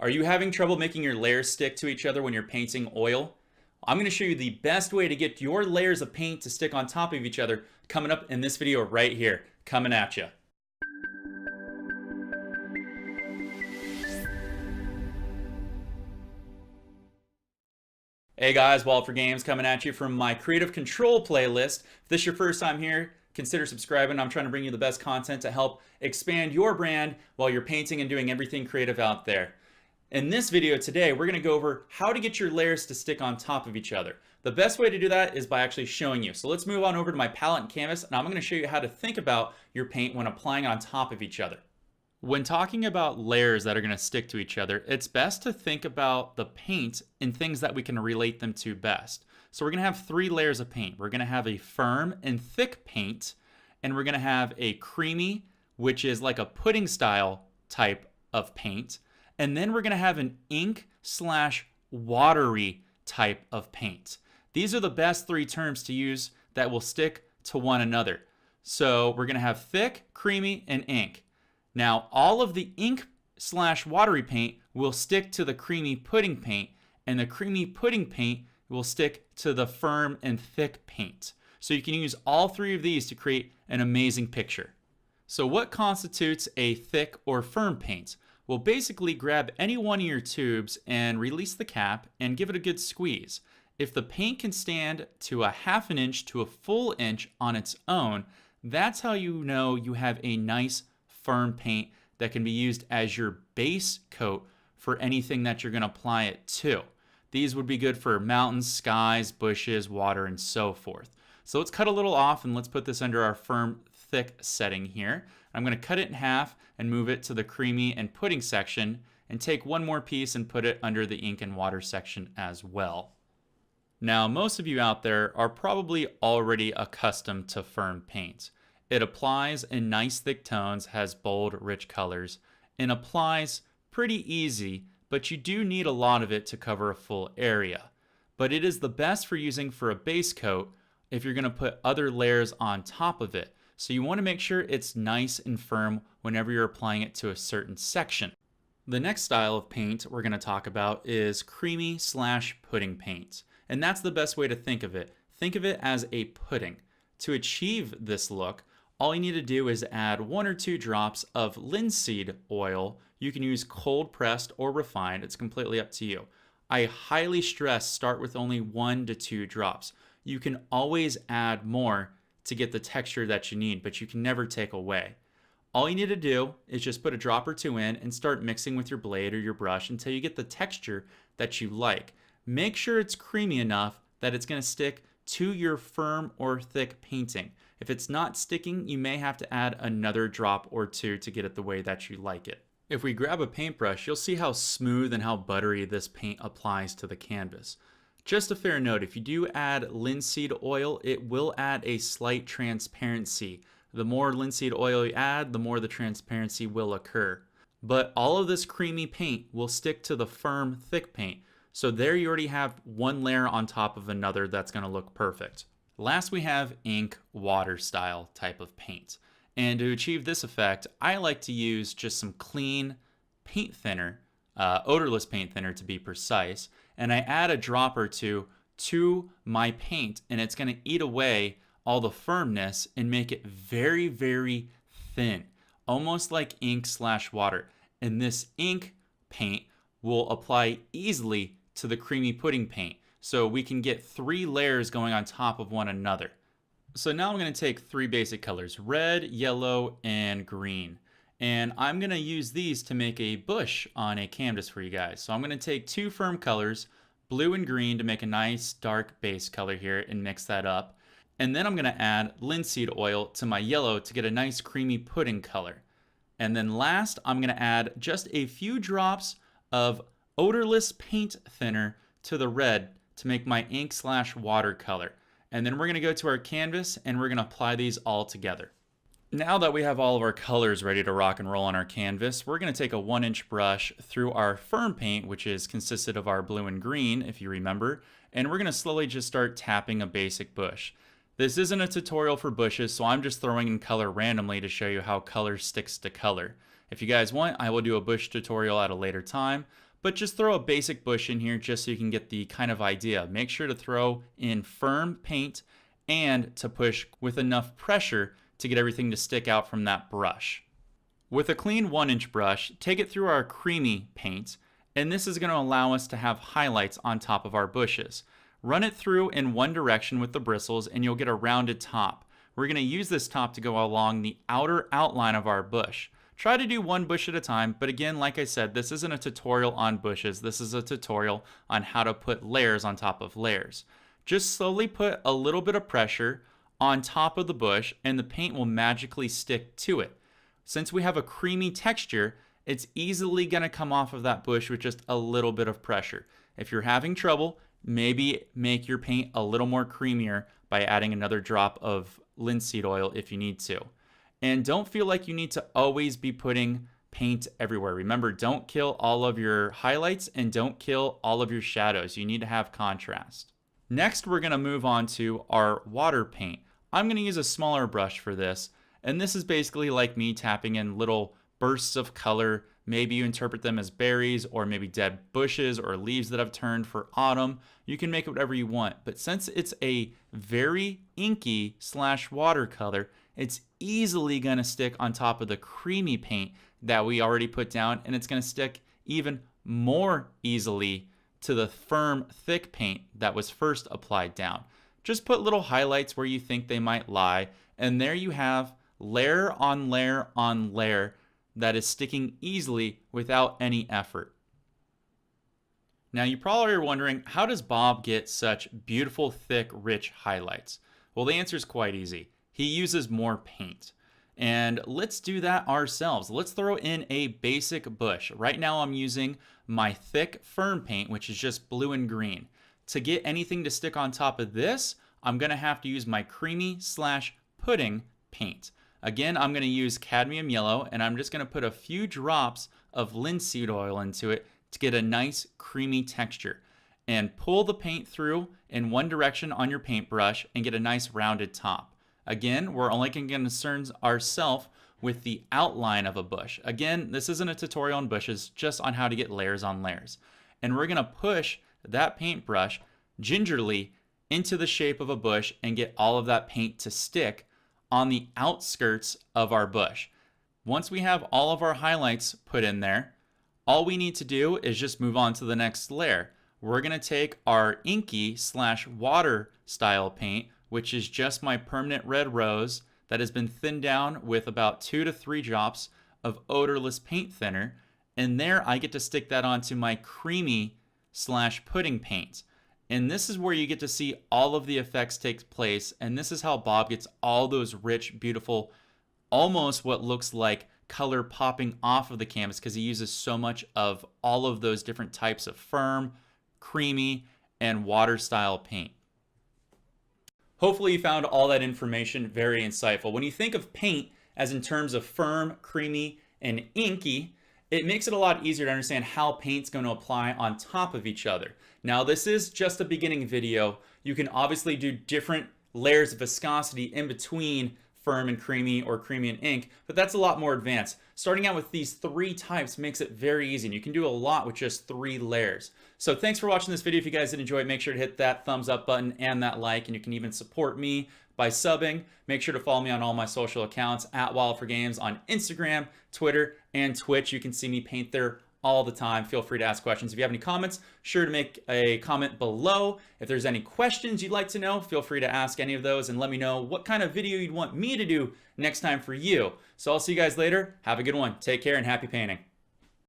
Are you having trouble making your layers stick to each other when you're painting oil? I'm going to show you the best way to get your layers of paint to stick on top of each other coming up in this video right here, coming at you. Hey guys, Walt for Games coming at you from my Creative Control playlist. If this is your first time here, consider subscribing. I'm trying to bring you the best content to help expand your brand while you're painting and doing everything creative out there. In this video today, we're going to go over how to get your layers to stick on top of each other. The best way to do that is by actually showing you. So let's move on over to my palette and canvas, and I'm going to show you how to think about your paint when applying on top of each other. When talking about layers that are going to stick to each other, it's best to think about the paint in things that we can relate them to best. So we're going to have three layers of paint. We're going to have a firm and thick paint, and we're going to have a creamy, which is like a pudding style type of paint. And then we're going to have an ink/watery type of paint. These are the best three terms to use that will stick to one another. So we're going to have thick, creamy, and ink. Now, all of the ink/watery paint will stick to the creamy pudding paint, and the creamy pudding paint will stick to the firm and thick paint. So you can use all three of these to create an amazing picture. So what constitutes a thick or firm paint? Well, basically grab any one of your tubes and release the cap and give it a good squeeze. If the paint can stand to a ½ inch to a full inch on its own, that's how you know you have a nice firm paint that can be used as your base coat for anything that you're going to apply it to. These would be good for mountains, skies, bushes, water, and so forth. So let's cut a little off and let's put this under our firm, thick setting here. I'm going to cut it in half and move it to the creamy and pudding section, and take one more piece and put it under the ink and water section as well. Now, most of you out there are probably already accustomed to firm paint. It applies in nice thick tones, has bold, rich colors, and applies pretty easy, but you do need a lot of it to cover a full area. But it is the best for using for a base coat if you're going to put other layers on top of it. So you want to make sure it's nice and firm whenever you're applying it to a certain section. The next style of paint we're going to talk about is creamy/pudding paint. And that's the best way to think of it. Think of it as a pudding. To achieve this look, all you need to do is add 1 or 2 drops of linseed oil. You can use cold pressed or refined. It's completely up to you. I highly stress start with only 1 to 2 drops. You can always add more to get the texture that you need, but you can never take away. All you need to do is just put a drop or 2 in and start mixing with your blade or your brush until you get the texture that you like. Make sure it's creamy enough that it's going to stick to your firm or thick painting. If it's not sticking, you may have to add another drop or 2 to get it the way that you like it. If we grab a paintbrush, you'll see how smooth and how buttery this paint applies to the canvas. Just a fair note, if you do add linseed oil, it will add a slight transparency. The more linseed oil you add, the more the transparency will occur. But all of this creamy paint will stick to the firm, thick paint. So there you already have one layer on top of another that's going to look perfect. Last we have ink water style type of paint. And to achieve this effect, I like to use just some clean paint thinner, odorless paint thinner to be precise, and I add a drop or 2 to my paint, and it's going to eat away all the firmness and make it very, very thin, almost like ink/water. And this ink paint will apply easily to the creamy pudding paint, so we can get 3 layers going on top of one another. So now I'm going to take 3 basic colors, red, yellow, and green. And I'm going to use these to make a bush on a canvas for you guys. So I'm going to take 2 firm colors, blue and green, to make a nice dark base color here and mix that up. And then I'm going to add linseed oil to my yellow to get a nice creamy pudding color. And then last, I'm going to add just a few drops of odorless paint thinner to the red to make my ink/water color. And then we're going to go to our canvas and we're going to apply these all together. Now that we have all of our colors ready to rock and roll on our canvas, we're going to take a 1-inch brush through our firm paint, which is consisted of our blue and green, if you remember, and we're going to slowly just start tapping a basic bush. This isn't a tutorial for bushes, so I'm just throwing in color randomly to show you how color sticks to color. If you guys want, I will do a bush tutorial at a later time, but just throw a basic bush in here just so you can get the kind of idea. Make sure to throw in firm paint and to push with enough pressure to get everything to stick out from that brush. With a clean 1-inch brush, take it through our creamy paint, and this is going to allow us to have highlights on top of our bushes. Run it through in one direction with the bristles and you'll get a rounded top. We're going to use this top to go along the outer outline of our bush. Try to do one bush at a time, but again, like I said, this isn't a tutorial on bushes. This is a tutorial on how to put layers on top of layers. Just slowly put a little bit of pressure on top of the bush and the paint will magically stick to it. Since we have a creamy texture, it's easily going to come off of that bush with just a little bit of pressure. If you're having trouble, maybe make your paint a little more creamier by adding another drop of linseed oil if you need to. And don't feel like you need to always be putting paint everywhere. Remember, don't kill all of your highlights and don't kill all of your shadows. You need to have contrast. Next, we're going to move on to our water paint. I'm going to use a smaller brush for this, and this is basically like me tapping in little bursts of color. Maybe you interpret them as berries or maybe dead bushes or leaves that have turned for autumn. You can make it whatever you want, but since it's a very inky / watercolor, it's easily going to stick on top of the creamy paint that we already put down, and it's going to stick even more easily to the firm, thick paint that was first applied down. Just put little highlights where you think they might lie, and there you have layer on layer on layer that is sticking easily without any effort. Now you probably are wondering, how does Bob get such beautiful, thick, rich highlights? Well, the answer is quite easy. He uses more paint. And let's do that ourselves. Let's throw in a basic bush. Right now I'm using my thick firm paint, which is just blue and green. To get anything to stick on top of this, I'm going to have to use my creamy / pudding paint. Again, I'm going to use cadmium yellow, and I'm just going to put a few drops of linseed oil into it to get a nice creamy texture. And pull the paint through in one direction on your paintbrush and get a nice rounded top. Again, we're only going to concern ourselves with the outline of a bush. Again, this isn't a tutorial on bushes, just on how to get layers on layers. And we're going to push that paintbrush gingerly into the shape of a bush and get all of that paint to stick on the outskirts of our bush. Once we have all of our highlights put in there, all we need to do is just move on to the next layer. We're going to take our inky / water style paint, which is just my permanent red rose that has been thinned down with about 2 to 3 drops of odorless paint thinner, and there I get to stick that onto my creamy / pudding paint. And this is where you get to see all of the effects take place, and this is how Bob gets all those rich, beautiful, almost what looks like color popping off of the canvas, because he uses so much of all of those different types of firm, creamy, and water style paint. Hopefully you found all that information very insightful. When you think of paint as in terms of firm, creamy, and inky, it makes it a lot easier to understand how paint's going to apply on top of each other. Now, this is just a beginning video. You can obviously do different layers of viscosity in between firm and creamy or creamy and ink, but that's a lot more advanced. Starting out with these 3 types makes it very easy, and you can do a lot with just 3 layers. So thanks for watching this video. If you guys did enjoy it, make sure to hit that thumbs up button and that like, and you can even support me by subbing. Make sure to follow me on all my social accounts at Wild4Games on Instagram, Twitter, and Twitch. You can see me paint there all the time. Feel free to ask questions. If you have any comments, sure to make a comment below. If there's any questions you'd like to know, feel free to ask any of those and let me know what kind of video you'd want me to do next time for you. So I'll see you guys later. Have a good one. Take care and happy painting.